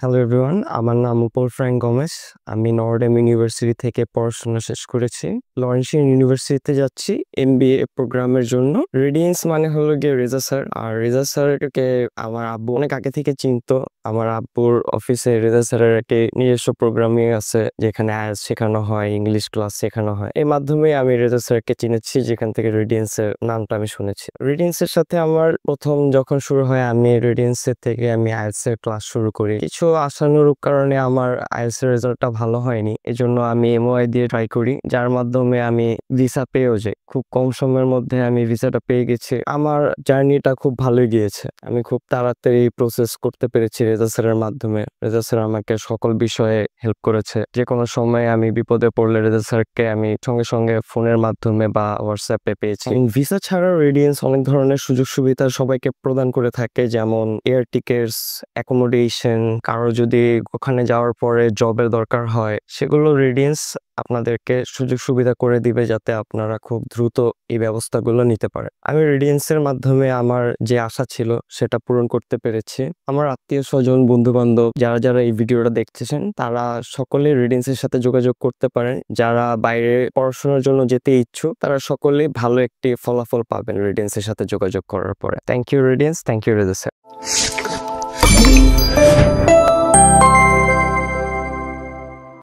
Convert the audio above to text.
Hello everyone, আমার নাম উপল Frank Gomes. আমি নর্ডেম ইউনিভার্সিটি থেকে পড়াশোনা শেষ করেছি। লরেন্সিয়ান ইউনিভার্সিটিতে যাচ্ছি এমবিএ প্রোগ্রামের জন্য। রেডিয়েন্স মানে হলো গিয়ে রেজা স্যার। আর রেজা স্যারকে আমার আব্বু অনেক আগে থেকে চিনতো। আমার আব্বুর অফিসে রেজা স্যারের একটি নিজস্ব প্রোগ্রামিং আছে, যেখানে আইএলটিএস শেখানো হয়, ইংলিশ ক্লাস শেখানো হয়। এই মাধ্যমে আমি রেজা স্যারকে চিনেছি, যেখান থেকে রেডিয়েন্সের নামটা আমি শুনেছি। রেডিয়েন্সের সাথে আমার প্রথম যখন শুরু হয়, আমি রেডিয়েন্সের থেকে আমি আইএলটিএস এর ক্লাস শুরু করি। কিছু আশানুরূপ কারণে আমার আইএলটিএস এর রেজাল্টটা ভালো হয়নি, এজন্য আমি এমওআই দিয়ে ট্রাই করি, যার মাধ্যমে আমি ভিসা পেয়েও যাই। খুব কম সময়ের মধ্যে আমি ভিসাটা পেয়ে গেছি। আমার জার্নিটা খুব ভালোই গিয়েছে। আমি খুব তাড়াতাড়ি প্রসেস করতে পেরেছি রেজা স্যারের মাধ্যমে। রেজা স্যার আমাকে সকল বিষয়ে হেল্প করেছে। যে কোনো সময় আমি বিপদে পড়লে রেজা স্যারকে আমি সঙ্গে সঙ্গে ফোনের মাধ্যমে বা হোয়াটসঅ্যাপে পেয়েছি। ভিসা ছাড়াও রেডিয়েন্স অনেক ধরনের সুযোগ সুবিধা সবাইকে প্রদান করে থাকে, যেমন এয়ার টিকেটস, অ্যাকোমোডেশন, কারো যদি ওখানে যাওয়ার পরে জবের দরকার হয়, সেগুলো রেডিয়েন্স আপনাদেরকে সুযোগ সুবিধা করে দিবে, যাতে আপনারা খুব দ্রুত এই ব্যবস্থাগুলো নিতে পারেন। আমি রেডিয়েন্সের মাধ্যমে আমার যে আশা ছিল সেটা পূরণ করতে পেরেছি। আমার আত্মীয় স্বজন, বন্ধু বান্ধব যারা যারা এই ভিডিওটা দেখতেছেন, তারা সকলেই রেডিয়েন্সের সাথে যোগাযোগ করতে পারেন। যারা বাইরে পড়াশোনার জন্য যেতে ইচ্ছুক, তারা সকলেই ভালো একটি ফলাফল পাবেন রেডিয়েন্সের সাথে যোগাযোগ করার পরে। Thank you Radiance, thank you Reza sir.